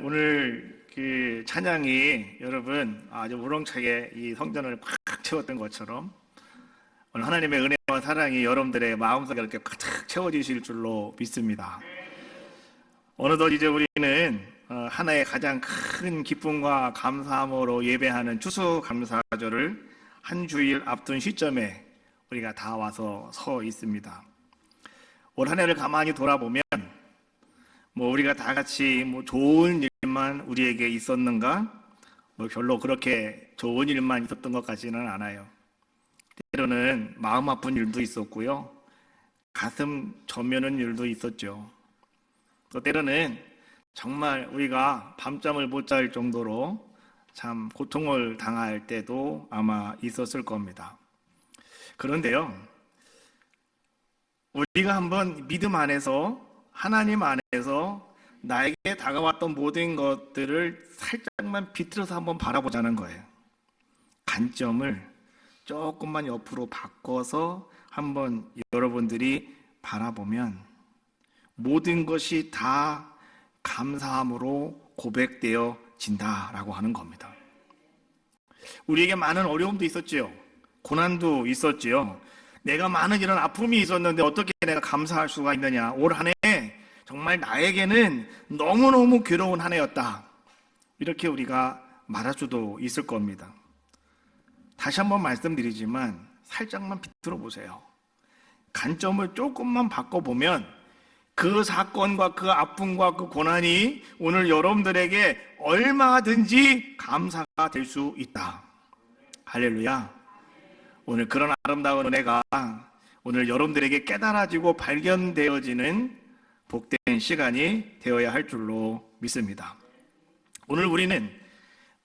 오늘 그 찬양이 여러분 아주 우렁차게 이 성전을 꽉 채웠던 것처럼 오늘 하나님의 은혜와 사랑이 여러분들의 마음속에 이렇게 가득 채워지실 줄로 믿습니다. 어느덧 이제 우리는 하나의 가장 큰 기쁨과 감사함으로 예배하는 추수감사절을 한 주일 앞둔 시점에 우리가 다 와서 서 있습니다. 올 한 해를 가만히 돌아보면 우리가 다 같이 좋은 일만 우리에게 있었는가? 별로 그렇게 좋은 일만 있었던 것 같지는 않아요. 때로는 마음 아픈 일도 있었고요. 가슴 저미는 일도 있었죠. 또 때로는 정말 우리가 밤잠을 못 잘 정도로 참 고통을 당할 때도 아마 있었을 겁니다. 그런데요, 우리가 한번 믿음 안에서 하나님 안에서 나에게 다가왔던 모든 것들을 살짝만 비틀어서 한번 바라보자는 거예요. 관점을 조금만 옆으로 바꿔서 한번 여러분들이 바라보면 모든 것이 다 감사함으로 고백되어진다라고 하는 겁니다. 우리에게 많은 어려움도 있었지요. 고난도 있었지요. 내가 많은 이런 아픔이 있었는데 어떻게 내가 감사할 수가 있느냐. 올 한 해 정말 나에게는 너무너무 괴로운 한 해였다. 이렇게 우리가 말할 수도 있을 겁니다. 다시 한번 말씀드리지만 살짝만 비틀어 보세요. 관점을 조금만 바꿔보면 그 사건과 그 아픔과 그 고난이 오늘 여러분들에게 얼마든지 감사가 될 수 있다. 할렐루야. 오늘 그런 아름다운 은혜가 오늘 여러분들에게 깨달아지고 발견되어지는 복된 시간이 되어야 할 줄로 믿습니다. 오늘 우리는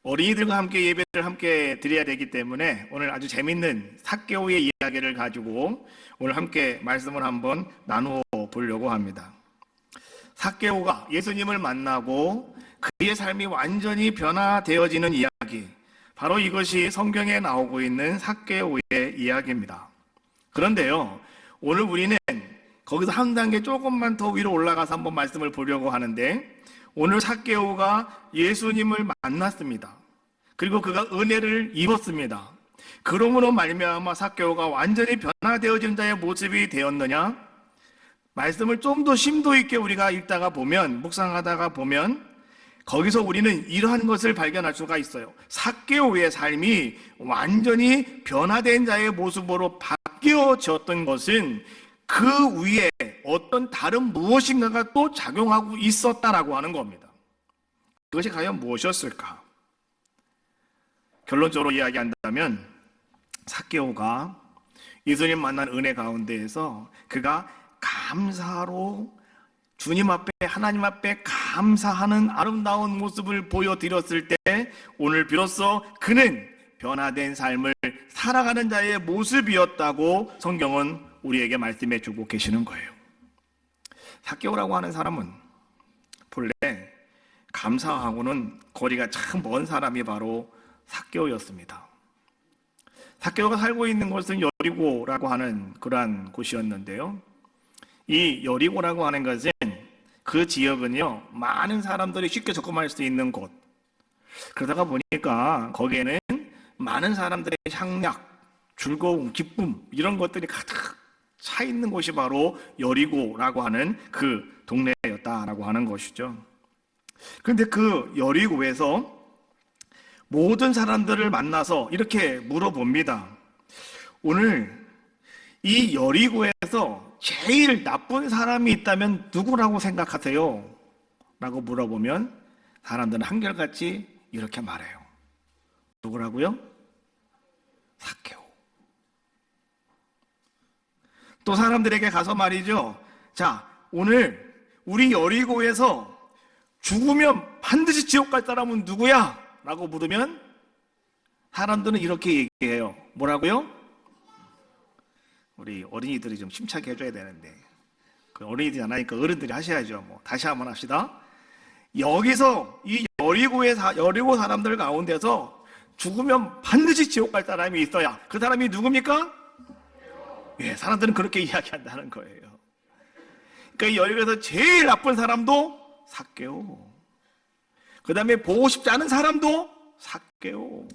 어린이들과 함께 예배를 함께 드려야 되기 때문에 오늘 아주 재밌는 삭개오의 이야기를 가지고 오늘 함께 말씀을 한번 나누어 보려고 합니다. 삭개오가 예수님을 만나고 그의 삶이 완전히 변화되어지는 이야기, 바로 이것이 성경에 나오고 있는 삭개오의 이야기입니다. 그런데요, 오늘 우리는 거기서 한 단계 조금만 더 위로 올라가서 한번 말씀을 보려고 하는데, 오늘 삭개오가 예수님을 만났습니다. 그리고 그가 은혜를 입었습니다. 그러므로 말미암아 삭개오가 완전히 변화되어진 자의 모습이 되었느냐? 말씀을 좀 더 심도 있게 우리가 읽다가 보면, 묵상하다가 보면 거기서 우리는 이러한 것을 발견할 수가 있어요. 삭개오의 삶이 완전히 변화된 자의 모습으로 바뀌어졌던 것은 그 위에 어떤 다른 무엇인가가 또 작용하고 있었다라고 하는 겁니다. 그것이 과연 무엇이었을까? 결론적으로 이야기한다면 삭개오가 예수님 만난 은혜 가운데에서 그가 감사로 주님 앞에, 하나님 앞에 감사하는 아름다운 모습을 보여드렸을 때 오늘 비로소 그는 변화된 삶을 살아가는 자의 모습이었다고 성경은 우리에게 말씀해 주고 계시는 거예요. 삭개오라고 하는 사람은 본래 감사하고는 거리가 참 먼 사람이 바로 삭개오였습니다. 삭개오가 살고 있는 곳은 여리고라고 하는 그러한 곳이었는데요. 이 여리고라고 하는 것은 그 지역은요, 많은 사람들이 쉽게 접근할 수 있는 곳. 그러다가 보니까 거기에는 많은 사람들의 향락, 즐거움, 기쁨 이런 것들이 가득 차 있는 곳이 바로 여리고라고 하는 그 동네였다라고 하는 것이죠. 그런데 그 여리고에서 모든 사람들을 만나서 이렇게 물어봅니다. 오늘 이 여리고에서 제일 나쁜 사람이 있다면 누구라고 생각하세요? 라고 물어보면 사람들은 한결같이 이렇게 말해요. 누구라고요? 삭개오. 또 사람들에게 가서 말이죠. 자, 오늘 우리 여리고에서 죽으면 반드시 지옥 갈 사람은 누구야? 라고 물으면 사람들은 이렇게 얘기해요. 뭐라고요? 우리 어린이들이 좀 침착히 해줘야 되는데 그 어린이들이 안 하니까 어른들이 하셔야죠. 다시 한번 합시다. 여기서 이 여리고 사람들 가운데서 죽으면 반드시 지옥 갈 사람이 있어야 그 사람이 누굽니까? 예, 사람들은 그렇게 이야기한다는 거예요. 그러니까 여리고에서 제일 나쁜 사람도 삭개오. 그 다음에 보고 싶지 않은 사람도 삭개오.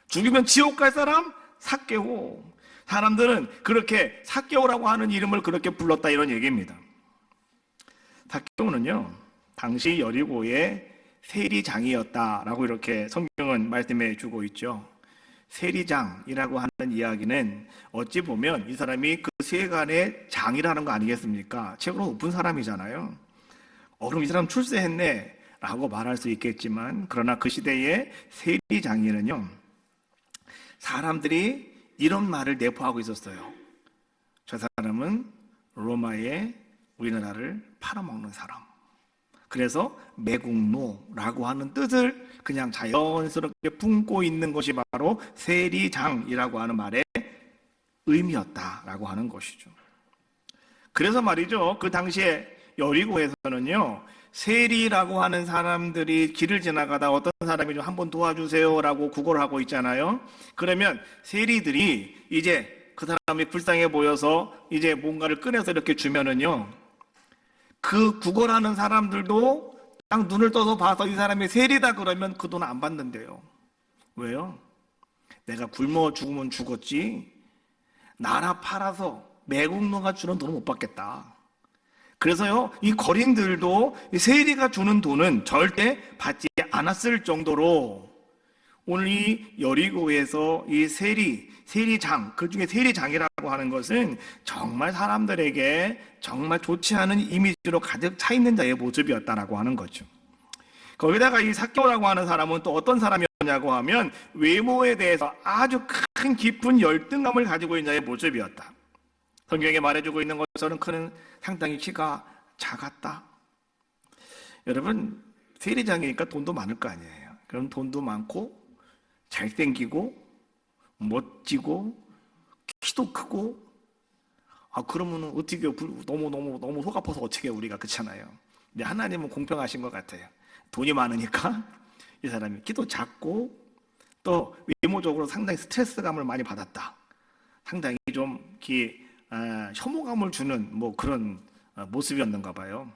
죽이면 지옥 갈 사람 삭개오. 사람들은 그렇게 삭개오라고 하는 이름을 그렇게 불렀다 이런 얘기입니다. 삭개오는요 당시 여리고의 세리장이었다라고 이렇게 성경은 말씀해 주고 있죠. 세리장이라고 하는 이야기는 어찌 보면 이 사람이 그 세간의 장이라는 거 아니겠습니까? 최고로 높은 사람이잖아요. 그럼 이 사람 출세했네 라고 말할 수 있겠지만, 그러나 그 시대의 세리장에는요 사람들이 이런 말을 내포하고 있었어요. 저 사람은 로마의 우리나라를 팔아먹는 사람. 그래서 매국노라고 하는 뜻을 그냥 자연스럽게 품고 있는 것이 바로 세리장이라고 하는 말의 의미였다라고 하는 것이죠. 그래서 말이죠, 그 당시에 여리고에서는요 세리라고 하는 사람들이 길을 지나가다 어떤 사람이 좀 한번 도와주세요라고 구걸을 하고 있잖아요. 그러면 세리들이 이제 그 사람이 불쌍해 보여서 이제 뭔가를 꺼내서 이렇게 주면은요 그 구걸하는 사람들도 딱 눈을 떠서 봐서 이 사람이 세리다 그러면 그 돈 안 받는데요. 왜요? 내가 굶어 죽으면 죽었지 나라 팔아서 매국노가 주는 돈은 못 받겠다. 그래서요 이 거린들도 세리가 주는 돈은 절대 받지 않았을 정도로 오늘 이 여리고에서 이 세리장, 그 중에 세리장이라고 하는 것은 정말 사람들에게 정말 좋지 않은 이미지로 가득 차 있는 자의 모습이었다라고 하는 거죠. 거기다가 이 삭개오라고 하는 사람은 또 어떤 사람이었냐고 하면 외모에 대해서 아주 큰 깊은 열등감을 가지고 있는 자의 모습이었다. 성경에 말해주고 있는 것처럼 그는 상당히 키가 작았다. 여러분 세리장이니까 돈도 많을 거 아니에요. 그럼 돈도 많고 잘생기고 멋지고 키도 크고 그러면 어떻게 너무 속 아파서 어떻게 우리가 그렇잖아요. 근데 하나님은 공평하신 것 같아요. 돈이 많으니까 이 사람이 키도 작고 또 외모적으로 상당히 스트레스감을 많이 받았다. 상당히 좀 혐오감을 주는 뭐 그런 모습이었는가 봐요.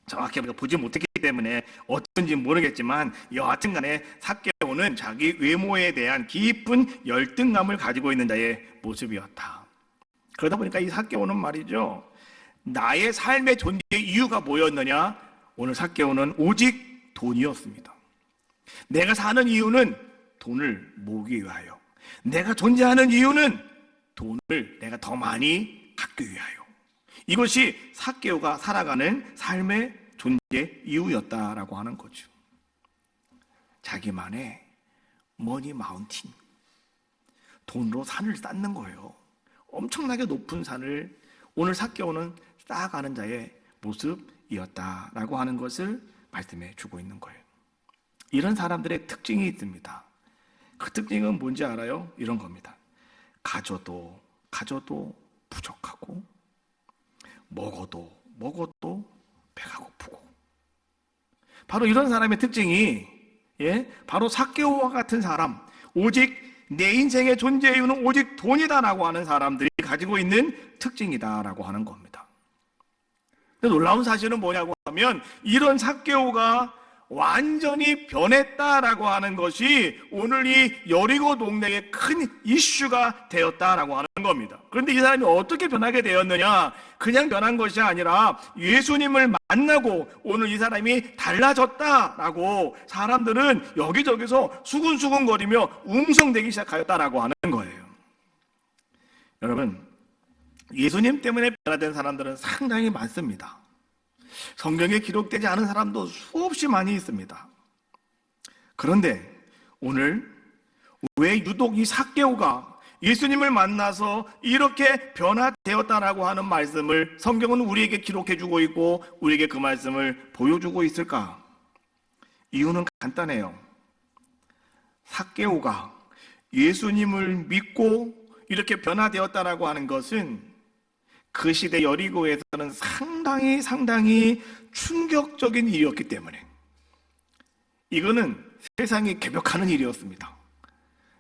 정확히 우리가 보지 못했기 때문에 어떤지 모르겠지만 여하튼 간에 삭개오는 자기 외모에 대한 깊은 열등감을 가지고 있는 자의 모습이었다. 그러다 보니까 이 삭개오는 말이죠, 나의 삶의 존재의 이유가 뭐였느냐? 오늘 삭개오는 오직 돈이었습니다. 내가 사는 이유는 돈을 모으기 위하여, 내가 존재하는 이유는 돈을 내가 더 많이 갖기 위하여. 이것이 삭개오가 살아가는 삶의 존재 이유였다라고 하는 거죠. 자기만의 머니 마운틴, 돈으로 산을 쌓는 거예요. 엄청나게 높은 산을 오늘 삭개오는 쌓아가는 자의 모습이었다라고 하는 것을 말씀해 주고 있는 거예요. 이런 사람들의 특징이 있습니다. 그 특징은 뭔지 알아요? 이런 겁니다. 가져도 부족하고 먹어도 배가 고프고. 바로 이런 사람의 특징이 바로 삭개오와 같은 사람, 오직 내 인생의 존재 이유는 오직 돈이다라고 하는 사람들이 가지고 있는 특징이다라고 하는 겁니다. 근데 놀라운 사실은 뭐냐고 하면 이런 삭개오가 완전히 변했다라고 하는 것이 오늘 이 여리고 동네의 큰 이슈가 되었다라고 하는 겁니다. 그런데 이 사람이 어떻게 변하게 되었느냐? 그냥 변한 것이 아니라 예수님을 만나고 오늘 이 사람이 달라졌다라고 사람들은 여기저기서 수군수군거리며 웅성대기 시작하였다라고 하는 거예요. 여러분, 예수님 때문에 변화된 사람들은 상당히 많습니다. 성경에 기록되지 않은 사람도 수없이 많이 있습니다. 그런데 오늘 왜 유독 이 삭개오가 예수님을 만나서 이렇게 변화되었다라고 하는 말씀을 성경은 우리에게 기록해주고 있고 우리에게 그 말씀을 보여주고 있을까? 이유는 간단해요. 삭개오가 예수님을 믿고 이렇게 변화되었다라고 하는 것은 그 시대 여리고에서는 상당히 충격적인 일이었기 때문에, 이거는 세상이 개벽하는 일이었습니다.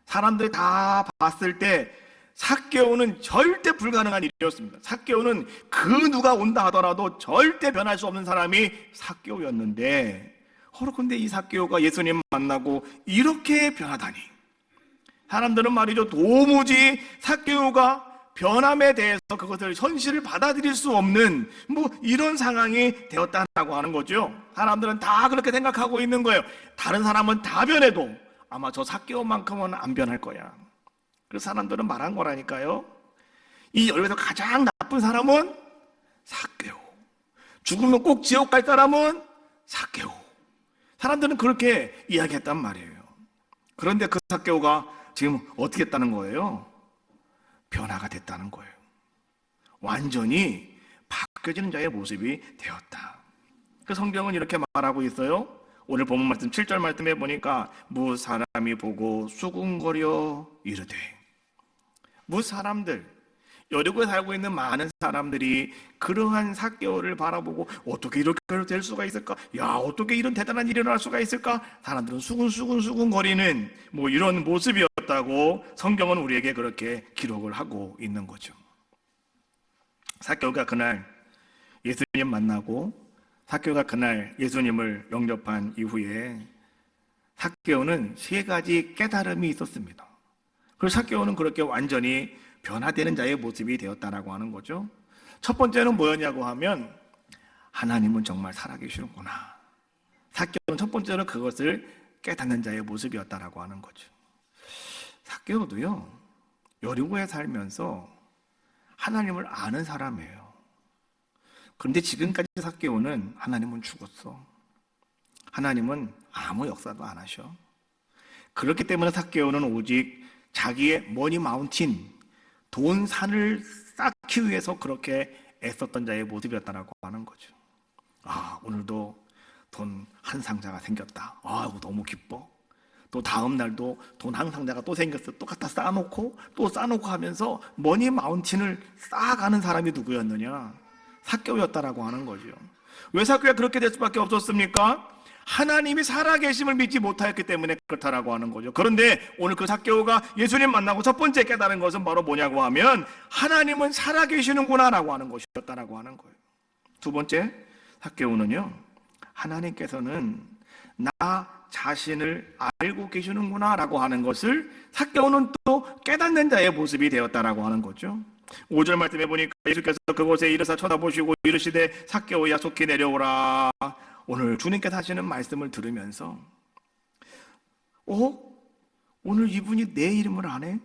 사람들이 다 봤을 때 삭개오는 절대 불가능한 일이었습니다. 삭개오는 그 누가 온다 하더라도 절대 변할 수 없는 사람이 삭개오였는데 근데 이 삭개오가 예수님 만나고 이렇게 변하다니. 사람들은 말이죠, 도무지 삭개오가 변함에 대해서 그것을 현실을 받아들일 수 없는 이런 상황이 되었다라고 하는 거죠. 사람들은 다 그렇게 생각하고 있는 거예요. 다른 사람은 다 변해도 아마 저 삭개오만큼은 안 변할 거야. 그래서 사람들은 말한 거라니까요. 이 열에서 가장 나쁜 사람은 삭개오. 죽으면 꼭 지옥 갈 사람은 삭개오. 사람들은 그렇게 이야기했단 말이에요. 그런데 그 삭개오가 지금 어떻게 했다는 거예요? 변화가 됐다는 거예요. 완전히 바뀌어지는 자의 모습이 되었다. 그 성경은 이렇게 말하고 있어요. 오늘 본문 말씀 7절 말씀에 보니까 무 사람이 보고 수군거려 이르되. 무 사람들, 여리고에 살고 있는 많은 사람들이 그러한 삭개오를 바라보고 어떻게 이렇게 될 수가 있을까? 야, 어떻게 이런 대단한 일이 일어날 수가 있을까? 사람들은 수군수군 거리는 이런 모습이었다고 성경은 우리에게 그렇게 기록을 하고 있는 거죠. 삭개오가 그날 예수님 만나고 삭개오가 그날 예수님을 영접한 이후에 삭개오는 3가지 깨달음이 있었습니다. 그리고 삭개오는 그렇게 완전히 변화되는 자의 모습이 되었다라고 하는 거죠. 첫 번째는 뭐였냐고 하면 하나님은 정말 살아계시는구나. 삭개오는 첫 번째로 그것을 깨닫는 자의 모습이었다라고 하는 거죠. 삭개오도요, 여리고에 살면서 하나님을 아는 사람이에요. 그런데 지금까지 삭개오는 하나님은 죽었어. 하나님은 아무 역사도 안 하셔. 그렇기 때문에 삭개오는 오직 자기의 머니 마운틴, 돈 산을 쌓기 위해서 그렇게 애썼던 자의 모습이었다라고 하는 거죠. 오늘도 돈 한 상자가 생겼다. 너무 기뻐. 또 다음 날도 돈 한 상자가 또 생겼어. 또 갖다 쌓아놓고 또 쌓아놓고 하면서 머니 마운틴을 쌓아가는 사람이 누구였느냐? 삭개오였다라고 하는 거죠. 왜 삭개오가 그렇게 될 수밖에 없었습니까? 하나님이 살아계심을 믿지 못하였기 때문에 그렇다라고 하는 거죠. 그런데 오늘 그 삭개오가 예수님 만나고 첫 번째 깨달은 것은 바로 뭐냐고 하면 하나님은 살아계시는구나라고 하는 것이었다라고 하는 거예요. 두 번째, 삭개오는요, 하나님께서는 나 자신을 알고 계시는구나라고 하는 것을 삭개오는 또 깨닫는 자의 모습이 되었다라고 하는 거죠. 5절 말씀해 보니까 예수께서 그곳에 이르사 쳐다보시고 이르시되 삭개오야 속히 내려오라. 오늘 주님께서 하시는 말씀을 들으면서 오늘 이분이 내 이름을 아네?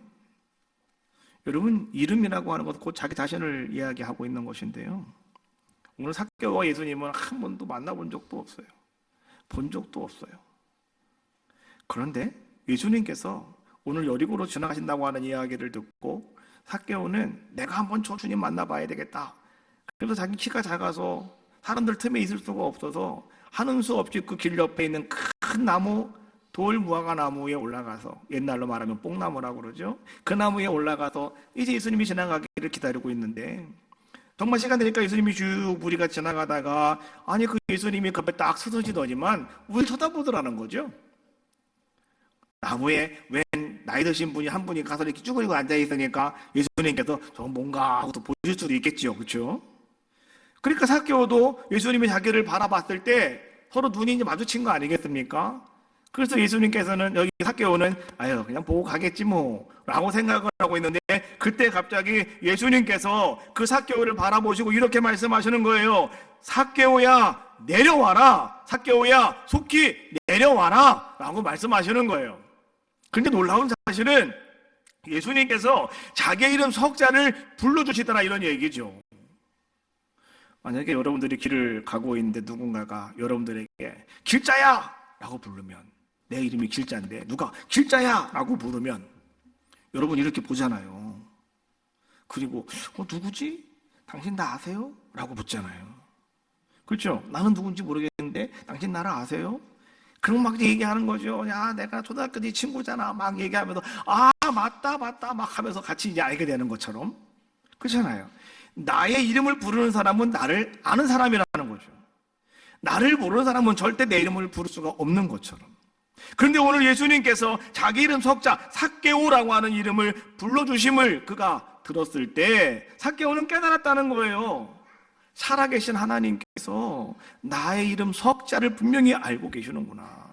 여러분, 이름이라고 하는 것은 곧 자기 자신을 이야기하고 있는 것인데요, 오늘 삭개오와 예수님은 한 번도 만나본 적도 없어요. 본 적도 없어요. 그런데 예수님께서 오늘 여리고로 지나가신다고 하는 이야기를 듣고 삭개오는 내가 한번 저 주님 만나봐야 되겠다. 그래서 자기 키가 작아서 사람들 틈에 있을 수가 없어서 하는 수 없이 그 길 옆에 있는 큰 나무, 돌 무화과 나무에 올라가서, 옛날로 말하면 뽕나무라고 그러죠. 그 나무에 올라가서 이제 예수님이 지나가기를 기다리고 있는데 정말 시간 되니까 예수님이 쭉 무리가 지나가다가 그 예수님이 그 앞에 딱 서서지더니만 우리 쳐다보더라는 거죠. 나무에 웬 나이 드신 분이 한 분이 가서 이렇게 쭈그리고 앉아있으니까 예수님께서 저 뭔가 하고 또 보실 수도 있겠지요. 그렇죠? 그러니까 삭개오도 예수님이 자기를 바라봤을 때 서로 눈이 이제 마주친 거 아니겠습니까? 그래서 예수님께서는 여기 삭개오는 그냥 보고 가겠지 뭐 라고 생각을 하고 있는데 그때 갑자기 예수님께서 그 삭개오를 바라보시고 이렇게 말씀하시는 거예요. 삭개오야 내려와라. 삭개오야 속히 내려와라 라고 말씀하시는 거예요. 그런데 놀라운 사실은 예수님께서 자기 이름 석자를 불러주시더라 이런 얘기죠. 만약에 여러분들이 길을 가고 있는데 누군가가 여러분들에게 길자야 라고 부르면, 내 이름이 길자인데 누가 길자야 라고 부르면 여러분 이렇게 보잖아요. 그리고 누구지? 당신 나 아세요? 라고 묻잖아요. 그렇죠? 나는 누군지 모르겠는데 당신 나를 아세요? 그럼 막 얘기하는 거죠. 야, 내가 초등학교 네 친구잖아. 막 얘기하면서 맞다 막 하면서 같이 이제 알게 되는 것처럼. 그렇잖아요. 나의 이름을 부르는 사람은 나를 아는 사람이라는 거죠. 나를 모르는 사람은 절대 내 이름을 부를 수가 없는 것처럼. 그런데 오늘 예수님께서 자기 이름 석자 삭개오라고 하는 이름을 불러주심을 그가 들었을 때 삭개오는 깨달았다는 거예요. 살아계신 하나님께서 나의 이름 석자를 분명히 알고 계시는구나.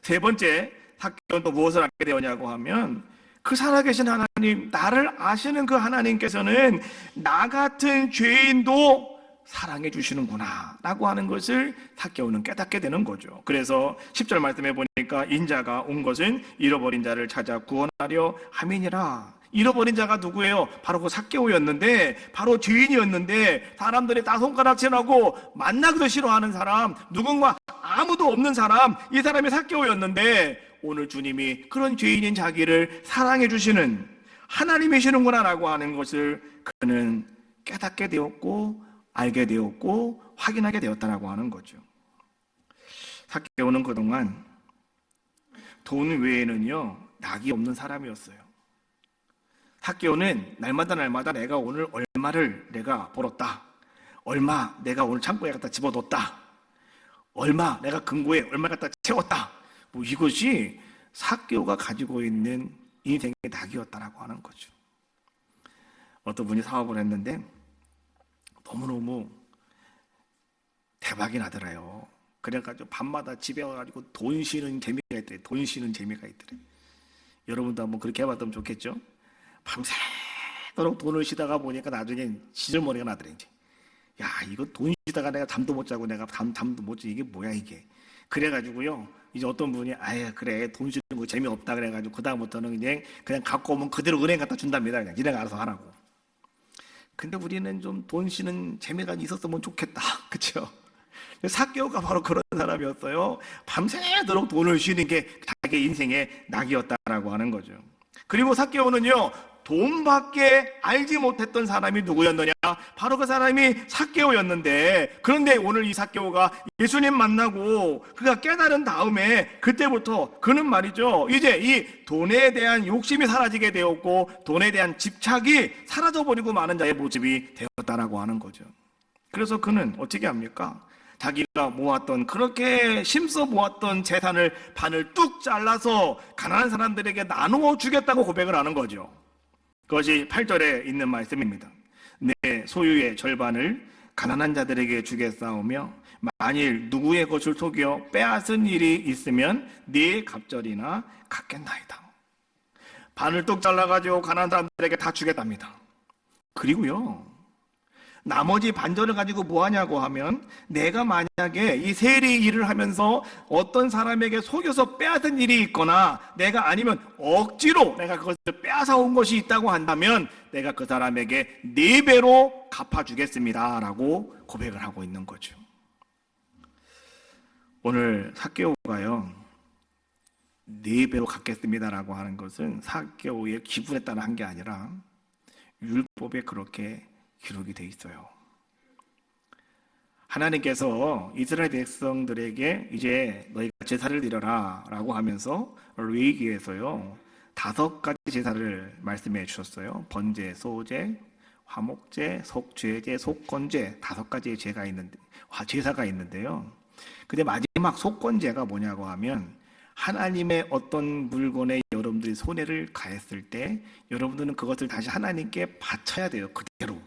세 번째, 삭개오는 또 무엇을 알게 되었냐고 하면 그 살아계신 하나님, 나를 아시는 그 하나님께서는 나 같은 죄인도 사랑해 주시는구나 라고 하는 것을 삭개오는 깨닫게 되는 거죠. 그래서 10절 말씀해 보니까 인자가 온 것은 잃어버린 자를 찾아 구원하려 함이니라. 잃어버린 자가 누구예요? 바로 그 삭개오였는데, 바로 죄인이었는데, 사람들이 다 손가락질하고 만나기도 싫어하는 사람, 누군가 아무도 없는 사람, 이 사람이 삭개오였는데 오늘 주님이 그런 죄인인 자기를 사랑해 주시는 하나님이시는구나 라고 하는 것을 그는 깨닫게 되었고 알게 되었고 확인하게 되었다라고 하는 거죠. 삭개오는 그동안 돈 외에는요 낙이 없는 사람이었어요. 삭개오는 날마다 내가 오늘 얼마를 내가 벌었다, 얼마 내가 오늘 창고에 갖다 집어넣었다, 얼마 내가 금고에 얼마 갖다 채웠다, 뭐 이것이 삭개오가 가지고 있는 인생의 낙이었다라고 하는 거죠. 어떤 분이 사업을 했는데 너무너무 대박이 나더래요. 그래가지고 밤마다 집에 와가지고 돈 쉬는 재미가 있더래. 돈 쉬는 재미가 있더래. 여러분도 한번 그렇게 해봤으면 좋겠죠? 밤새도록 돈을 쉬다가 보니까 나중에 시절머리가 나더래. 이제 야, 이거 돈 쉬다가 내가 잠도 못 자고 내가 잠도 못 자. 이게 뭐야 이게. 그래가지고요 이제 어떤 분이 아예 그래 돈 쉬는 거 재미없다 그래가지고 그 다음부터는 그냥 갖고 오면 그대로 은행 갖다 준답니다. 그냥 니네가 알아서 하라고. 근데 우리는 좀 돈 쉬는 재미가 있었으면 좋겠다. 그렇죠? 삭개오가 바로 그런 사람이었어요. 밤새도록 돈을 쉬는 게 자기 인생의 낙이었다라고 하는 거죠. 그리고 삭개오는요 돈밖에 알지 못했던 사람이 누구였느냐? 바로 그 사람이 삭개오였는데, 그런데 오늘 이 삭개오가 예수님 만나고 그가 깨달은 다음에 그때부터 그는 말이죠 이제 이 돈에 대한 욕심이 사라지게 되었고 돈에 대한 집착이 사라져버리고 마는 자의 모습이 되었다라고 하는 거죠. 그래서 그는 어떻게 합니까? 자기가 모았던, 그렇게 힘써 모았던 재산을 반을 뚝 잘라서 가난한 사람들에게 나누어 주겠다고 고백을 하는 거죠. 그것이 8절에 있는 말씀입니다. 내 소유의 절반을 가난한 자들에게 주겠사오며 만일 누구의 것을 속여 빼앗은 일이 있으면 네 갑절이나 갖겠나이다. 반을 뚝 잘라가지고 가난한 사람들에게 다 주겠답니다. 그리고요 나머지 반절을 가지고 뭐 하냐고 하면, 내가 만약에 이 세리 일을 하면서 어떤 사람에게 속여서 빼앗은 일이 있거나 내가 아니면 억지로 내가 그것을 빼앗아 온 것이 있다고 한다면 내가 그 사람에게 4배로 갚아주겠습니다 라고 고백을 하고 있는 거죠. 오늘 삭개오가요 4배로 갚겠습니다 라고 하는 것은 삭개오의 기분에 따라 한 게 아니라 율법에 그렇게 기록이 돼 있어요. 하나님께서 이스라엘 백성들에게 이제 너희가 제사를 드려라 라고 하면서 레위기에서요 5가지 제사를 말씀해 주셨어요. 번제, 소제, 화목제, 속죄제, 속건제, 5가지의 제사가 있는데요. 근데 마지막 속건제가 뭐냐고 하면, 하나님의 어떤 물건에 여러분들이 손해를 가했을 때 여러분들은 그것을 다시 하나님께 바쳐야 돼요. 그대로.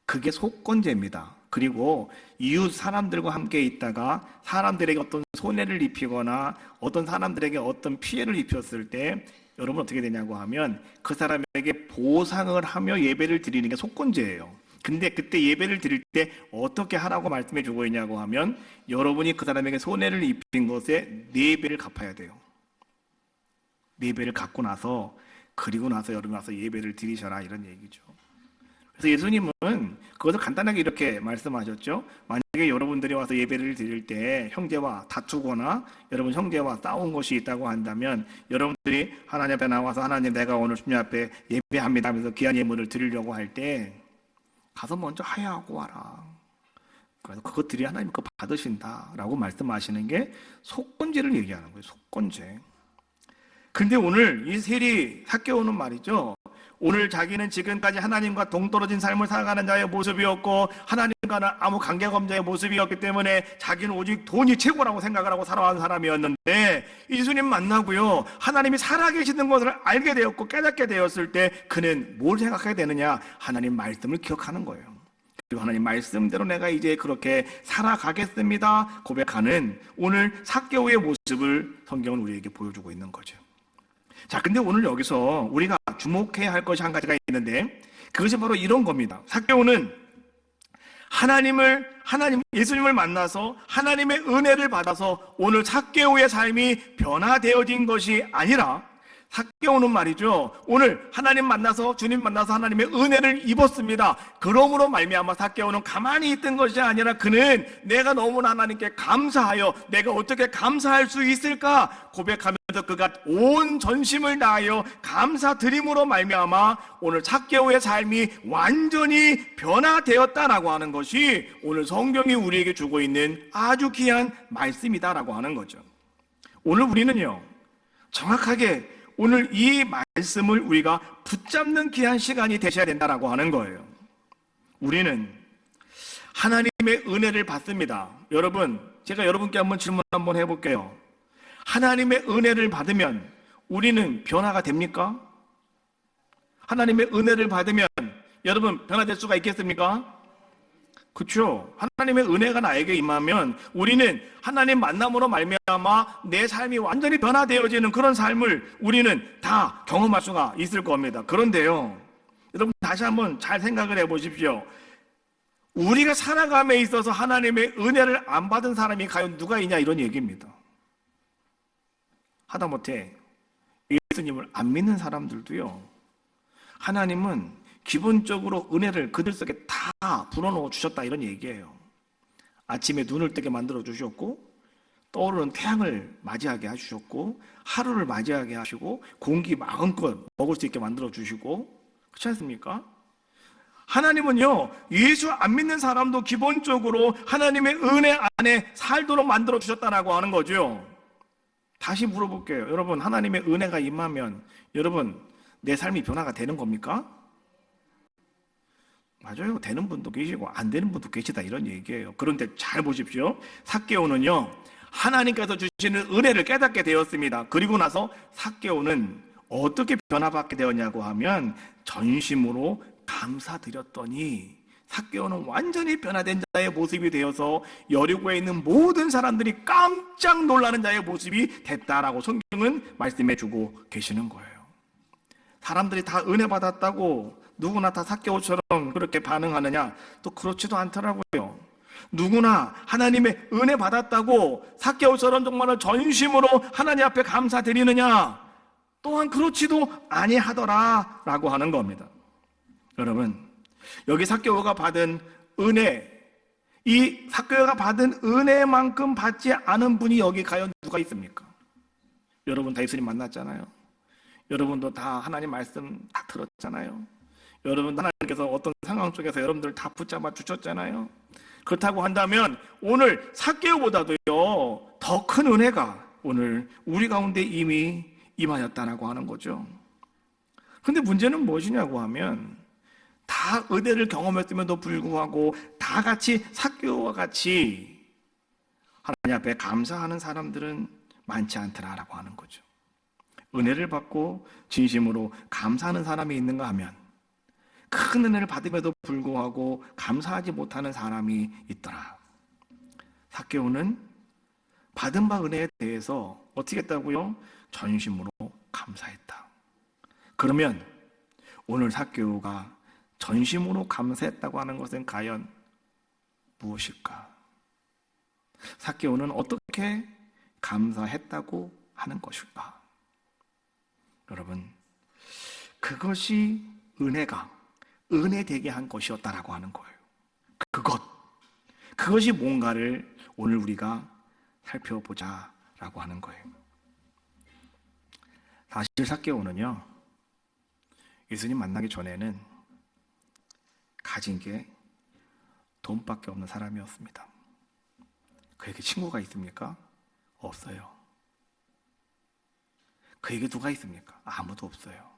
그게 속건제입니다. 그리고 이웃 사람들과 함께 있다가 사람들에게 어떤 손해를 입히거나 어떤 사람들에게 어떤 피해를 입혔을 때 여러분 어떻게 되냐고 하면 그 사람에게 보상을 하며 예배를 드리는 게 속건제예요. 근데 그때 예배를 드릴 때 어떻게 하라고 말씀해 주고 있냐고 하면, 여러분이 그 사람에게 손해를 입힌 것에 4배를 갚아야 돼요. 4배를 갚고 나서, 그리고 나서 여러분 와서 예배를 드리셔라 이런 얘기죠. 그래서 예수님은 그것을 간단하게 이렇게 말씀하셨죠. 만약에 여러분들이 와서 예배를 드릴 때 형제와 다투거나 여러분 형제와 싸운 것이 있다고 한다면, 여러분들이 하나님 앞에 나와서 하나님 내가 오늘 주님 앞에 예배합니다 하면서 귀한 예물을 드리려고 할 때 가서 먼저 화해하고 와라. 그래서 그것들이 하나님 거 받으신다라고 말씀하시는 게 속건제를 얘기하는 거예요. 속건제. 근데 오늘 이 세리 삭개오는 말이죠. 오늘 자기는 지금까지 하나님과 동떨어진 삶을 살아가는 자의 모습이었고 하나님과는 아무 관계가 없는 자의 모습이었기 때문에 자기는 오직 돈이 최고라고 생각을 하고 살아온 사람이었는데, 예수님 만나고요 하나님이 살아계시는 것을 알게 되었고 깨닫게 되었을 때 그는 뭘 생각하게 되느냐? 하나님 말씀을 기억하는 거예요. 그리고 하나님 말씀대로 내가 이제 그렇게 살아가겠습니다 고백하는 오늘 삭개오의 모습을 성경은 우리에게 보여주고 있는 거죠. 자, 근데 오늘 여기서 우리가 주목해야 할 것이 한 가지가 있는데 그것이 바로 이런 겁니다. 삭개오는 예수님을 만나서 하나님의 은혜를 받아서 오늘 삭개오의 삶이 변화되어진 것이 아니라 삭개오는 말이죠, 오늘 하나님 만나서 주님 만나서 하나님의 은혜를 입었습니다. 그러므로 말미암아 삭개오는 가만히 있던 것이 아니라 그는 내가 너무나 하나님께 감사하여 내가 어떻게 감사할 수 있을까 고백하면서 그가 온 전심을 다하여 감사드림으로 말미암아 오늘 삭개오의 삶이 완전히 변화되었다라고 하는 것이 오늘 성경이 우리에게 주고 있는 아주 귀한 말씀이다라고 하는 거죠. 오늘 우리는요, 정확하게 오늘 이 말씀을 우리가 붙잡는 귀한 시간이 되셔야 된다라고 하는 거예요. 우리는 하나님의 은혜를 받습니다. 여러분, 제가 여러분께 한번 질문 한번 해볼게요. 하나님의 은혜를 받으면 우리는 변화가 됩니까? 하나님의 은혜를 받으면 여러분 변화될 수가 있겠습니까? 그렇죠. 하나님의 은혜가 나에게 임하면 우리는 하나님 만남으로 말미암아 내 삶이 완전히 변화되어지는 그런 삶을 우리는 다 경험할 수가 있을 겁니다. 그런데요, 여러분 다시 한번 잘 생각을 해보십시오. 우리가 살아감에 있어서 하나님의 은혜를 안 받은 사람이 과연 누가 있냐 이런 얘기입니다. 하다못해 예수님을 안 믿는 사람들도요, 하나님은 기본적으로 은혜를 그들 속에 다 불어넣어 주셨다 이런 얘기예요. 아침에 눈을 뜨게 만들어 주셨고 떠오르는 태양을 맞이하게 해주셨고 하루를 맞이하게 하시고 공기 마음껏 먹을 수 있게 만들어 주시고, 그렇지 않습니까? 하나님은요, 예수 안 믿는 사람도 기본적으로 하나님의 은혜 안에 살도록 만들어 주셨다라고 하는 거죠. 다시 물어볼게요. 여러분, 하나님의 은혜가 임하면 여러분 내 삶이 변화가 되는 겁니까? 맞아요. 되는 분도 계시고 안 되는 분도 계시다 이런 얘기예요. 그런데 잘 보십시오. 삭개오는요, 하나님께서 주시는 은혜를 깨닫게 되었습니다. 그리고 나서 삭개오는 어떻게 변화받게 되었냐고 하면 전심으로 감사드렸더니 삭개오는 완전히 변화된 자의 모습이 되어서 여리고에 있는 모든 사람들이 깜짝 놀라는 자의 모습이 됐다라고 성경은 말씀해 주고 계시는 거예요. 사람들이 다 은혜 받았다고 누구나 다 삭개오처럼 그렇게 반응하느냐? 또 그렇지도 않더라고요. 누구나 하나님의 은혜 받았다고 삭개오처럼 정말 전심으로 하나님 앞에 감사드리느냐? 또한 그렇지도 아니하더라라고 하는 겁니다. 여러분, 여기 삭개오가 받은 은혜, 이 삭개오가 받은 은혜만큼 받지 않은 분이 여기 과연 누가 있습니까? 여러분 다 예수님 만났잖아요. 여러분도 다 하나님 말씀 다 들었잖아요. 여러분, 하나님께서 어떤 상황 속에서 여러분들 다 붙잡아 주셨잖아요. 그렇다고 한다면 오늘 삭개오보다도요 더 큰 은혜가 오늘 우리 가운데 이미 임하였다라고 하는 거죠. 그런데 문제는 무엇이냐고 하면 다 은혜를 경험했음에도 불구하고 다 같이 삭개오와 같이 하나님 앞에 감사하는 사람들은 많지 않더라라고 하는 거죠. 은혜를 받고 진심으로 감사하는 사람이 있는가 하면 큰 은혜를 받음에도 불구하고 감사하지 못하는 사람이 있더라. 삭개오는 받은 바 은혜에 대해서 어떻게 했다고요? 전심으로 감사했다. 그러면 오늘 삭개오가 전심으로 감사했다고 하는 것은 과연 무엇일까? 삭개오는 어떻게 감사했다고 하는 것일까? 여러분, 그것이 은혜 되게 한 것이었다라고 하는 거예요. 그것이 뭔가를 오늘 우리가 살펴보자라고 하는 거예요. 사실 삭개오는요, 예수님 만나기 전에는 가진 게 돈밖에 없는 사람이었습니다. 그에게 친구가 있습니까? 없어요. 그에게 누가 있습니까? 아무도 없어요.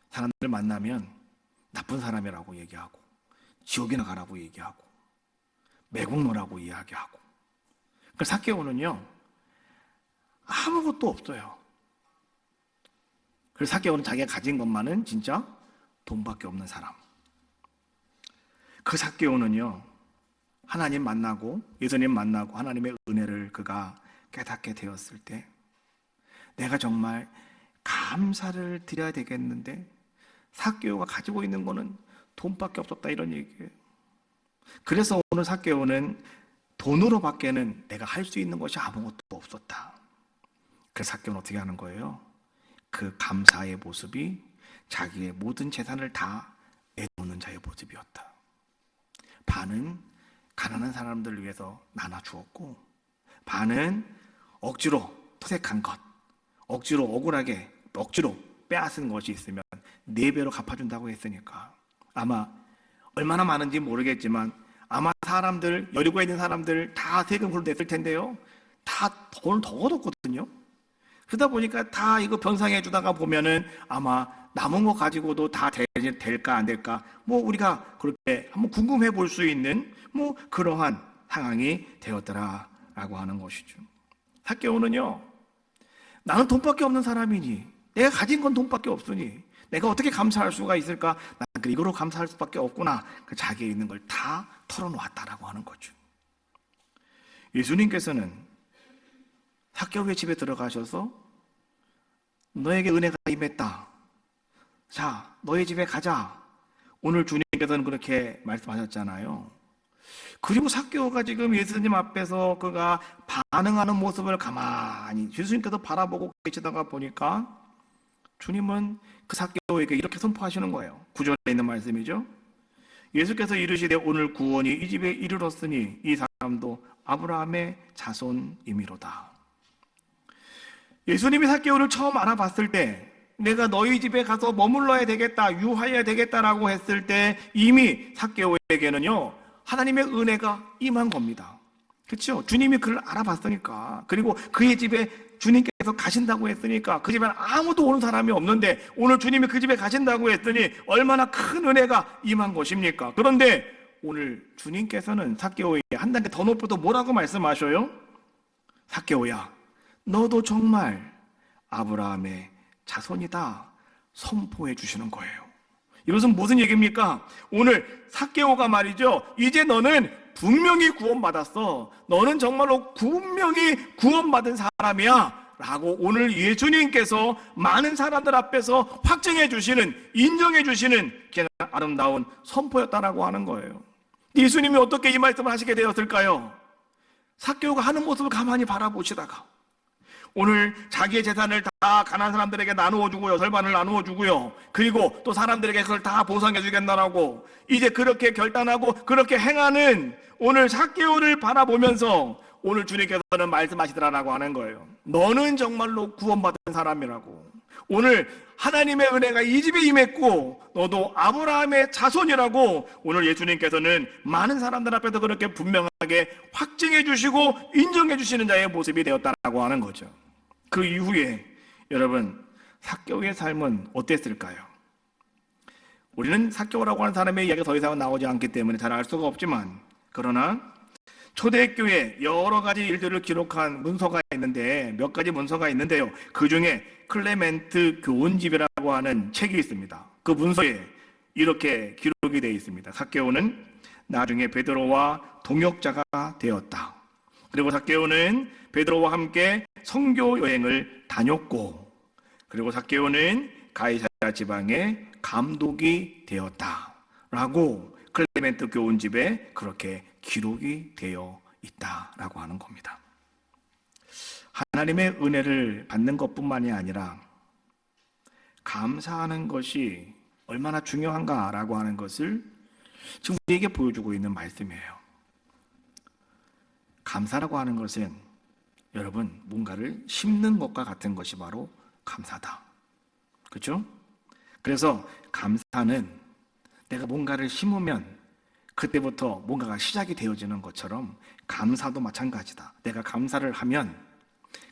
사람들 만나면 나쁜 사람이라고 얘기하고 지옥에 나가라고 얘기하고 매국노라고 이야기하고. 그래서 삭개오는요 아무것도 없어요. 그래서 삭개오는 자기가 가진 것만은 진짜 돈밖에 없는 사람. 그 삭개오는요, 하나님 만나고 예수님 만나고 하나님의 은혜를 그가 깨닫게 되었을 때 내가 정말 감사를 드려야 되겠는데 삭개오가 가지고 있는 거는 돈밖에 없었다, 이런 얘기예요. 그래서 오늘 삭개오는 돈으로밖에는 내가 할 수 있는 것이 아무것도 없었다. 그래서 삭개오는 어떻게 하는 거예요? 그 감사의 모습이 자기의 모든 재산을 다 내놓는 자의 모습이었다. 반은 가난한 사람들을 위해서 나눠주었고, 반은 억지로 토색한 것, 억지로 억울하게 억지로 빼앗은 것이 있으면 4배로 갚아준다고 했으니까 아마 얼마나 많은지 모르겠지만 아마 사람들, 여리고에 있는 사람들 다 세금을 냈을 텐데요, 다 돈을 더 얻었거든요. 그러다 보니까 다 이거 변상해 주다가 보면은 아마 남은 거 가지고도 다 될까 안 될까, 뭐 우리가 그렇게 한번 궁금해 볼 수 있는 뭐 그러한 상황이 되었더라라고 하는 것이죠. 삭개오는요, 나는 돈밖에 없는 사람이니, 내가 가진 건 돈밖에 없으니 내가 어떻게 감사할 수가 있을까? 나는 이거로 감사할 수밖에 없구나. 자기에 있는 걸 다 털어놓았다라고 하는 거죠. 예수님께서는 삭개오의 집에 들어가셔서 너에게 은혜가 임했다, 자 너의 집에 가자, 오늘 주님께서는 그렇게 말씀하셨잖아요. 그리고 삭개오가 지금 예수님 앞에서 그가 반응하는 모습을 가만히 예수님께서 바라보고 계시다가 보니까 주님은 그 삭개오에게 이렇게 선포하시는 거예요. 9절에 있는 말씀이죠. 예수께서 이르시되 오늘 구원이 이 집에 이르렀으니 이 사람도 아브라함의 자손이미로다. 예수님이 삭개오를 처음 알아봤을 때 내가 너희 집에 가서 머물러야 되겠다, 유하여야 되겠다라고 했을 때 이미 삭개오에게는요 하나님의 은혜가 임한 겁니다. 그렇죠? 주님이 그를 알아봤으니까, 그리고 그의 집에 주님께서 가신다고 했으니까, 그 집에는 아무도 오는 사람이 없는데 오늘 주님이 그 집에 가신다고 했더니 얼마나 큰 은혜가 임한 것입니까? 그런데 오늘 주님께서는 삭개오에게 한 단계 더 높여서 뭐라고 말씀하셔요? 삭개오야, 너도 정말 아브라함의 자손이다 선포해 주시는 거예요. 이것은 무슨 얘기입니까? 오늘 삭개오가 말이죠, 이제 너는 분명히 구원받았어, 너는 정말로 분명히 구원받은 사람이야 라고 오늘 예수님께서 많은 사람들 앞에서 확증해 주시는, 인정해 주시는 아름다운 선포였다라고 하는 거예요. 예수님이 어떻게 이 말씀을 하시게 되었을까요? 삭개오가 하는 모습을 가만히 바라보시다가 오늘 자기의 재산을 다 가난한 사람들에게 나누어 주고요, 절반을 나누어 주고요, 그리고 또 사람들에게 그걸 다 보상해 주겠다라고 이제 그렇게 결단하고 그렇게 행하는 오늘 삭개오를 바라보면서 오늘 주님께서는 말씀하시더라라고 하는 거예요. 너는 정말로 구원받은 사람이라고, 오늘 하나님의 은혜가 이 집에 임했고 너도 아브라함의 자손이라고 오늘 예수님께서는 많은 사람들 앞에서 그렇게 분명하게 확증해 주시고 인정해 주시는 자의 모습이 되었다라고 하는 거죠. 그 이후에 여러분 삭개오의 삶은 어땠을까요? 우리는 삭개오라고 하는 사람의 이야기가 더 이상은 나오지 않기 때문에 잘 알 수가 없지만, 그러나 초대교회 여러 가지 일들을 기록한 문서가 있는데, 몇 가지 문서가 있는데요, 그 중에 클레멘트 교훈집이라고 하는 책이 있습니다. 그 문서에 이렇게 기록이 되어 있습니다. 삭개오는 나중에 베드로와 동역자가 되었다. 그리고 삭개오는 베드로와 함께 선교 여행을 다녔고, 그리고 삭개오는 가이사랴 지방의 감독이 되었다라고 클레멘트 교훈집에 그렇게 기록이 되어 있다라고 하는 겁니다. 하나님의 은혜를 받는 것뿐만이 아니라 감사하는 것이 얼마나 중요한가라고 하는 것을 지금 우리에게 보여주고 있는 말씀이에요. 감사라고 하는 것은 여러분 뭔가를 심는 것과 같은 것이 바로 감사다. 그렇죠? 그래서 감사는 내가 뭔가를 심으면 그때부터 뭔가가 시작이 되어지는 것처럼 감사도 마찬가지다. 내가 감사를 하면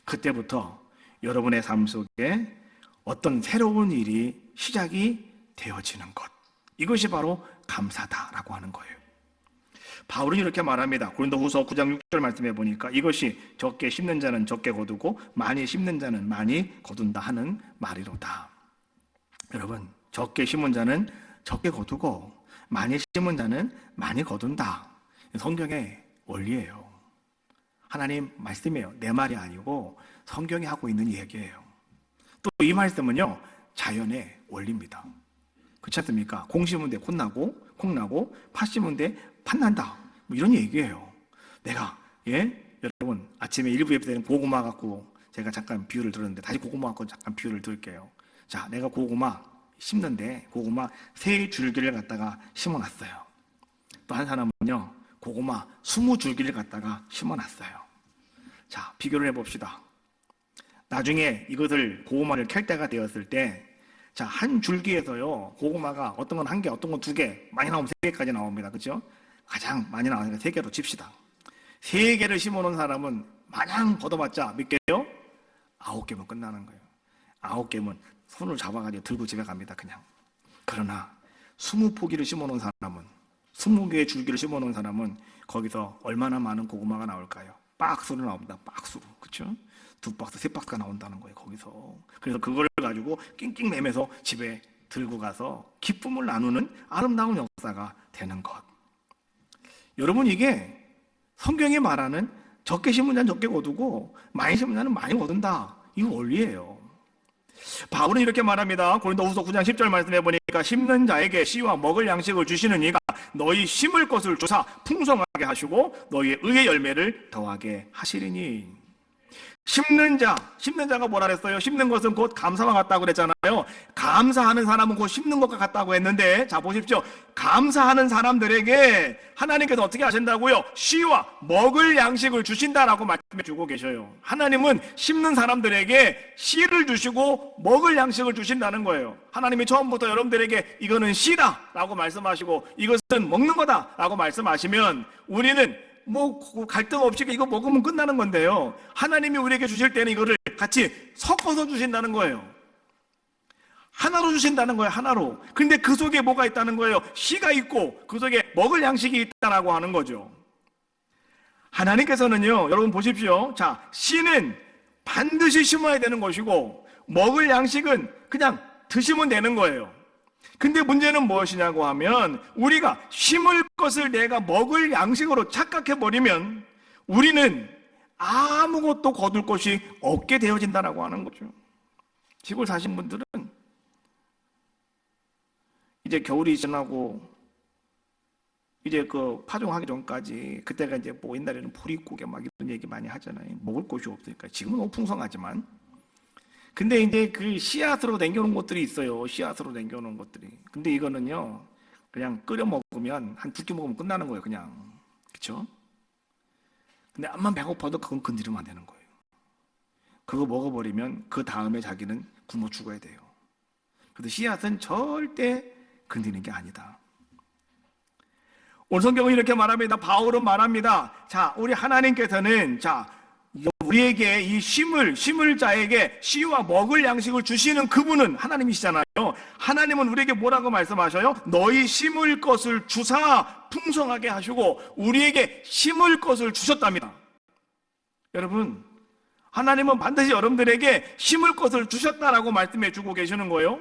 그때부터 여러분의 삶 속에 어떤 새로운 일이 시작이 되어지는 것, 이것이 바로 감사다라고 하는 거예요. 바울은 이렇게 말합니다. 고린도후서 9장 6절 말씀해 보니까 이것이 적게 심는 자는 적게 거두고 많이 심는 자는 많이 거둔다 하는 말이로다. 여러분 적게 심은 자는 적게 거두고 많이 심은 자는 많이 거둔다. 성경의 원리예요. 하나님 말씀이에요. 내 말이 아니고 성경이 하고 있는 얘기예요. 또 이 말씀은요, 자연의 원리입니다. 그렇지 않습니까? 공 심은 데 콩 나고 팥 심은 데 팥 난다. 뭐 이런 얘기예요. 내가 여러분 아침에 일부 예배 때는 고구마 갖고 제가 잠깐 비유를 들었는데 다시 고구마 갖고 잠깐 비유를 들을게요. 자, 내가 고구마 심는데 고구마 3줄기를 갖다가 심어놨어요. 또 한 사람은요, 고구마 20줄기를 갖다가 심어놨어요. 자, 비교를 해봅시다. 나중에 이것을 고구마를 캘 때가 되었을 때, 자, 한 줄기에서요, 고구마가 어떤 건 1개, 어떤 건 2개, 많이 나오면 3개까지 나옵니다. 그렇죠? 가장 많이 나오니까 3개로 칩시다. 3개를 심어놓은 사람은 마냥 걷어봤자 몇 개요? 9개면 끝나는 거예요. 9개면 손을 잡아가지고 들고 집에 갑니다, 그냥. 그러나 20포기를 심어놓은 사람은, 20개의 줄기를 심어놓은 사람은 거기서 얼마나 많은 고구마가 나올까요? 박스로 나옵니다. 박스로. 그렇죠? 2박스, 3박스가 나온다는 거예요, 거기서. 그래서 그걸 가지고 낑낑 매면서 집에 들고 가서 기쁨을 나누는 아름다운 역사가 되는 것. 여러분, 이게 성경이 말하는 적게 심은 자는 적게 거두고 많이 심은 자는 많이 거둔다. 이 원리예요. 바울은 이렇게 말합니다. 고린도후서 9장 10절 말씀해 보니까 심는 자에게 씨와 먹을 양식을 주시는 이가 너희 심을 것을 주사 풍성하게 하시고 너희의 의의 열매를 더하게 하시리니. 심는 자가 뭐라 그랬어요? 심는 것은 곧 감사와 같다고 그랬잖아요. 감사하는 사람은 곧 심는 것과 같다고 했는데, 자 보십시오. 감사하는 사람들에게 하나님께서 어떻게 하신다고요? 씨와 먹을 양식을 주신다라고 말씀해 주고 계셔요. 하나님은 심는 사람들에게 씨를 주시고 먹을 양식을 주신다는 거예요. 하나님이 처음부터 여러분들에게 이거는 씨다라고 말씀하시고 이것은 먹는 거다라고 말씀하시면 우리는 뭐 갈등 없이 이거 먹으면 끝나는 건데요, 하나님이 우리에게 주실 때는 이거를 같이 섞어서 주신다는 거예요. 하나로 주신다는 거예요, 하나로. 근데 그 속에 뭐가 있다는 거예요? 씨가 있고 그 속에 먹을 양식이 있다라고 하는 거죠. 하나님께서는요, 여러분 보십시오. 자, 씨는 반드시 심어야 되는 것이고 먹을 양식은 그냥 드시면 되는 거예요. 근데 문제는 무엇이냐고 하면 우리가 심을 것을 내가 먹을 양식으로 착각해버리면 우리는 아무것도 거둘 것이 없게 되어진다라고 하는 거죠. 시골 사신 분들은 이제 겨울이 지나고 이제 그 파종하기 전까지 그때가 이제 뭐 옛날에는 보릿고개 막 이런 얘기 많이 하잖아요. 먹을 곳이 없으니까. 지금은 너무 풍성하지만. 근데 이제 그 씨앗으로 남겨놓은 것들이 있어요. 씨앗으로 남겨놓은 것들이. 근데 이거는요, 그냥 끓여 먹으면 한 2끼 먹으면 끝나는 거예요, 그냥. 그쵸? 근데 암만 배고파도 그건 건드리면 안 되는 거예요. 그거 먹어버리면 그 다음에 자기는 굶어 죽어야 돼요. 그래서 씨앗은 절대 건드리는 게 아니다. 오늘 성경은 이렇게 말합니다. 바울은 말합니다. 자, 우리 하나님께서는 우리에게 이 심을 자에게 씨와 먹을 양식을 주시는 그분은 하나님이시잖아요. 하나님은 우리에게 뭐라고 말씀하셔요? 너희 심을 것을 주사 풍성하게 하시고 우리에게 심을 것을 주셨답니다. 여러분, 하나님은 반드시 여러분들에게 심을 것을 주셨다라고 말씀해 주고 계시는 거예요.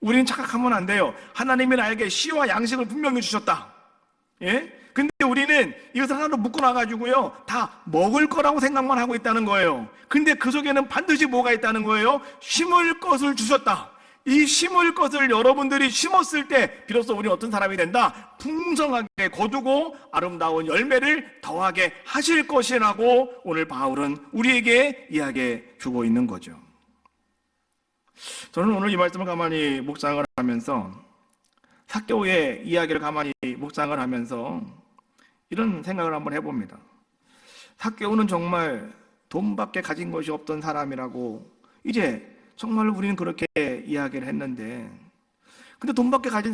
우리는 착각하면 안 돼요. 하나님이 나에게 씨와 양식을 분명히 주셨다. 예? 근데 우리는 이것을 하나로 묶어놔가지고요, 다 먹을 거라고 생각만 하고 있다는 거예요. 근데 그 속에는 반드시 뭐가 있다는 거예요? 심을 것을 주셨다. 이 심을 것을 여러분들이 심었을 때 비로소 우리는 어떤 사람이 된다? 풍성하게 거두고 아름다운 열매를 더하게 하실 것이라고 오늘 바울은 우리에게 이야기해 주고 있는 거죠. 저는 오늘 이 말씀을 가만히 묵상을 하면서, 삭개오의 이야기를 가만히 묵상을 하면서 이런 생각을 한번 해봅니다. 삭개오는 정말 돈밖에 가진 것이 없던 사람이라고 이제 정말 우리는 그렇게 이야기를 했는데, 근데 돈밖에 가진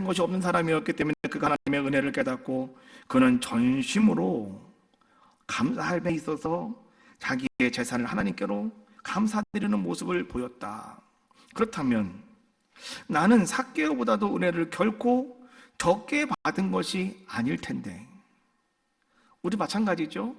것이 없는 사람이었기 때문에 그 하나님의 은혜를 깨닫고 그는 전심으로 감사함에 있어서 자기의 재산을 하나님께로 감사드리는 모습을 보였다. 그렇다면 나는 삭개오보다도 은혜를 결코 적게 받은 것이 아닐 텐데, 우리 마찬가지죠.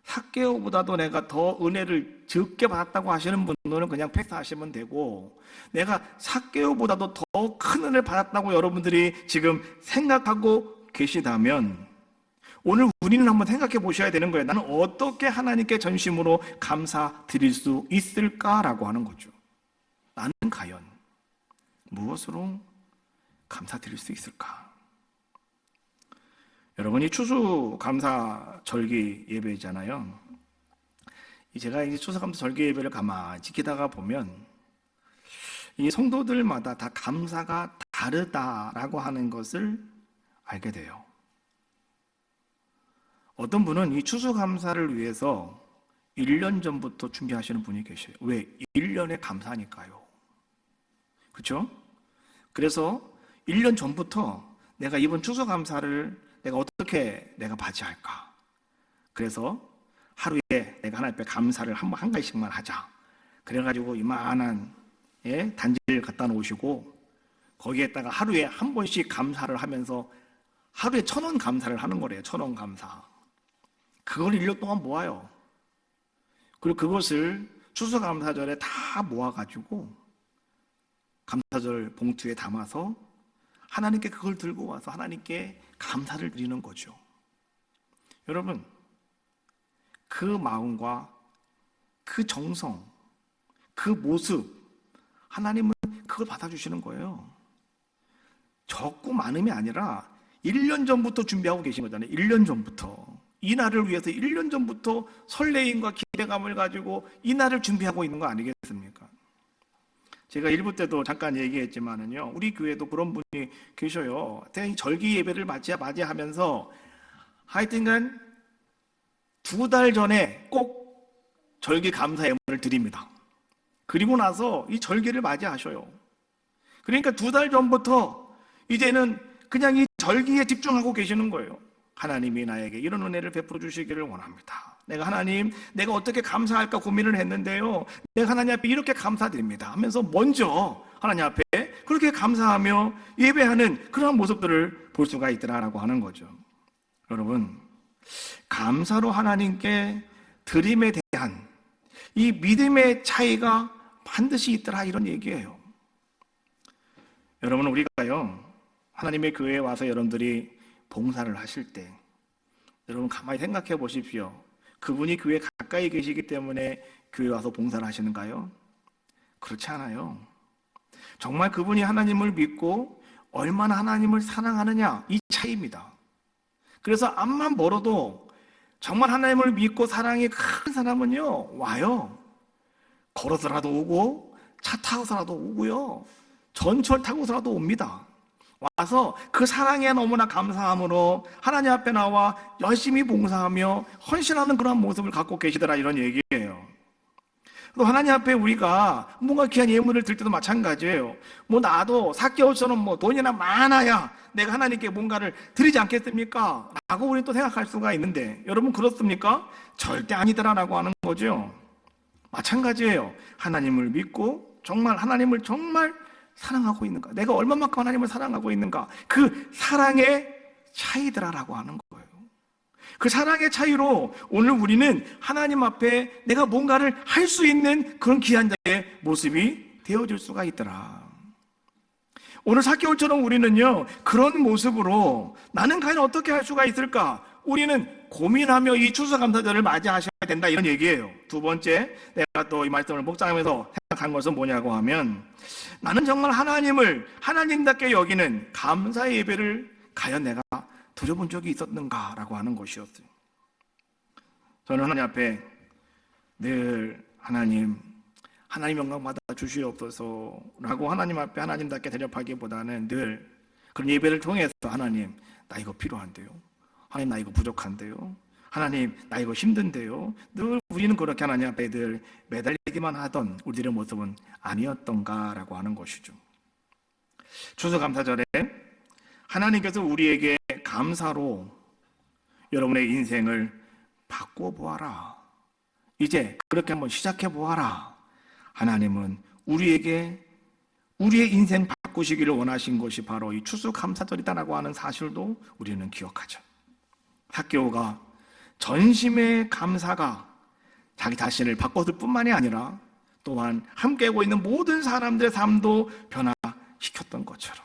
삭개오보다도 내가 더 은혜를 적게 받았다고 하시는 분들은 그냥 패스하시면 되고, 내가 삭개오보다도 더 큰 은혜를 받았다고 여러분들이 지금 생각하고 계시다면 오늘 우리는 한번 생각해 보셔야 되는 거예요. 나는 어떻게 하나님께 전심으로 감사드릴 수 있을까라고 하는 거죠. 나는 과연 무엇으로 감사드릴 수 있을까? 여러분, 이 추수감사절기 예배잖아요. 제가 이 추수감사절기 예배를 가만히 지키다가 보면 이 성도들마다 다 감사가 다르다라고 하는 것을 알게 돼요. 어떤 분은 이 추수감사를 위해서 1년 전부터 준비하시는 분이 계셔요. 왜? 1년에 감사하니까요. 그렇죠? 그래서 1년 전부터 내가 이번 추수감사를 내가 어떻게 내가 맞이할까? 그래서 하루에 내가 하나님 앞에 감사를 한 가지씩만 하자. 그래가지고 이만한 단지를 갖다 놓으시고 거기에다가 하루에 한 번씩 감사를 하면서 하루에 1,000원 감사를 하는 거래요. 1,000원 감사. 그걸 1년 동안 모아요. 그리고 그것을 추수감사절에 다 모아가지고 감사절 봉투에 담아서 하나님께 그걸 들고 와서 하나님께 감사를 드리는 거죠. 여러분, 그 마음과 그 정성, 그 모습, 하나님은 그걸 받아주시는 거예요. 적고 많음이 아니라 1년 전부터 준비하고 계신 거잖아요. 1년 전부터. 이 날을 위해서 1년 전부터 설레임과 기대감을 가지고 이 날을 준비하고 있는 거 아니겠습니까? 제가 1부 때도 잠깐 얘기했지만은요, 우리 교회도 그런 분이 계셔요. 절기 예배를 맞이하면서 하여튼간 2달 전에 꼭 절기 감사 예물을 드립니다. 그리고 나서 이 절기를 맞이하셔요. 그러니까 2달 전부터 이제는 그냥 이 절기에 집중하고 계시는 거예요. 하나님이 나에게 이런 은혜를 베풀어 주시기를 원합니다. 하나님, 내가 어떻게 감사할까 고민을 했는데요, 내가 하나님 앞에 이렇게 감사드립니다 하면서 먼저 하나님 앞에 그렇게 감사하며 예배하는 그런 모습들을 볼 수가 있더라라고 하는 거죠. 여러분, 감사로 하나님께 드림에 대한 이 믿음의 차이가 반드시 있더라, 이런 얘기예요. 여러분, 우리가요, 하나님의 교회에 와서 여러분들이 봉사를 하실 때 여러분 가만히 생각해 보십시오. 그분이 교회 가까이 계시기 때문에 교회 와서 봉사를 하시는가요? 그렇지 않아요. 정말 그분이 하나님을 믿고 얼마나 하나님을 사랑하느냐, 이 차이입니다. 그래서 앞만 멀어도 정말 하나님을 믿고 사랑이 큰 사람은요, 와요. 걸어서라도 오고 차 타고서라도 오고요, 전철 타고서라도 옵니다. 와서 그 사랑에 너무나 감사함으로 하나님 앞에 나와 열심히 봉사하며 헌신하는 그런 모습을 갖고 계시더라, 이런 얘기예요. 또 하나님 앞에 우리가 뭔가 귀한 예물을 드릴 때도 마찬가지예요. 나도 삭개오처럼 돈이나 많아야 내가 하나님께 뭔가를 드리지 않겠습니까? 라고 우리는 또 생각할 수가 있는데, 여러분 그렇습니까? 절대 아니더라라고 하는 거죠. 마찬가지예요. 하나님을 믿고 정말 하나님을 정말 사랑하고 있는가, 내가 얼마만큼 하나님을 사랑하고 있는가, 그 사랑의 차이더라라고 하는 거예요. 그 사랑의 차이로 오늘 우리는 하나님 앞에 내가 뭔가를 할 수 있는 그런 귀한 자의 모습이 되어질 수가 있더라. 오늘 삭개오처럼 우리는요, 그런 모습으로 나는 과연 어떻게 할 수가 있을까, 우리는 고민하며 이 추수감사절을 맞이하셔야 된다, 이런 얘기예요. 두 번째, 내가 또 이 말씀을 묵상하면서 생각한 것은 뭐냐고 하면, 나는 정말 하나님을 하나님답게 여기는 감사의 예배를 과연 내가 드려본 적이 있었는가라고 하는 것이었어요. 저는 하나님 앞에 늘 하나님 영광 받아 주시옵소서라고 하나님 앞에 하나님답게 대접하기보다는 늘 그런 예배를 통해서, 하나님 나 이거 필요한데요, 하나님 나 이거 부족한데요, 하나님 나 이거 힘든데요, 늘 우리는 그렇게 하나님 앞에 늘 매달리기만 하던 우리들의 모습은 아니었던가라고 하는 것이죠. 추수감사절에 하나님께서 우리에게 감사로 여러분의 인생을 바꿔보아라, 이제 그렇게 한번 시작해보아라. 하나님은 우리에게 우리의 인생 바꾸시기를 원하신 것이 바로 이 추수감사절이다라고 하는 사실도 우리는 기억하죠. 삭개오가 전심의 감사가 자기 자신을 바꿨을 뿐만이 아니라 또한 함께하고 있는 모든 사람들의 삶도 변화시켰던 것처럼,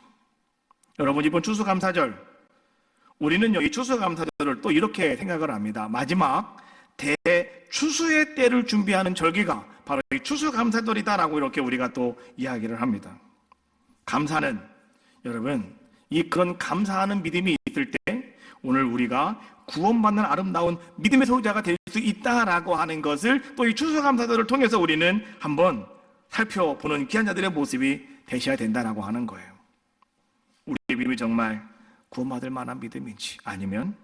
여러분, 이번 추수감사절, 우리는 여기 추수감사절을 또 이렇게 생각을 합니다. 마지막 대추수의 때를 준비하는 절기가 바로 이 추수감사절이다라고 이렇게 우리가 또 이야기를 합니다. 감사는, 여러분, 그런 감사하는 믿음이 있을 때 오늘 우리가 구원받는 아름다운 믿음의 소유자가 될 수 있다라고 하는 것을 또 이 추수감사절을 통해서 우리는 한번 살펴보는 귀한 자들의 모습이 되셔야 된다라고 하는 거예요. 우리의 믿음이 정말 구원받을 만한 믿음인지, 아니면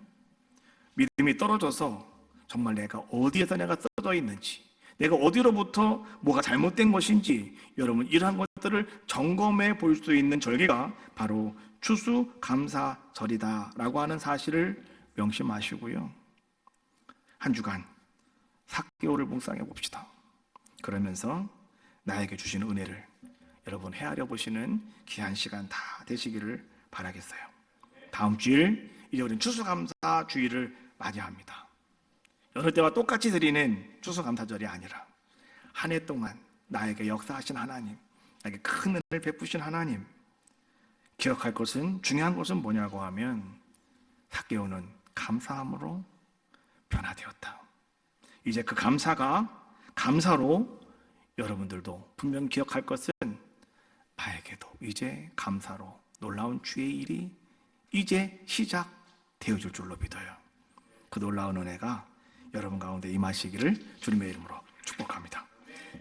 믿음이 떨어져서 정말 내가 어디에서 내가 쓰러져 있는지, 내가 어디로부터 뭐가 잘못된 것인지, 여러분, 이러한 것들을 점검해 볼 수 있는 절기가 바로 추수감사절이다라고 하는 사실을 명심하시고요. 한 주간 삭개오를 묵상해 봅시다. 그러면서 나에게 주시는 은혜를 여러분 헤아려 보시는 귀한 시간 다 되시기를 바라겠어요. 다음 주일 이제 우리는 추수감사 주일을 맞이합니다. 여느 때와 똑같이 드리는 추수감사절이 아니라 한 해 동안 나에게 역사하신 하나님, 나에게 큰 은혜를 베푸신 하나님, 기억할 것은, 중요한 것은 뭐냐고 하면 삭개오는 감사함으로 변화되었다. 이제 그 감사로 여러분들도 분명 기억할 것은, 나에게도 이제 감사로 놀라운 주의 일이 이제 시작되어질 줄로 믿어요. 그 놀라운 은혜가 여러분 가운데 임하시기를 주님의 이름으로 축복합니다.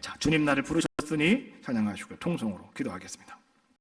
자, 주님 나를 부르셨으니 찬양하시고 통성으로 기도하겠습니다.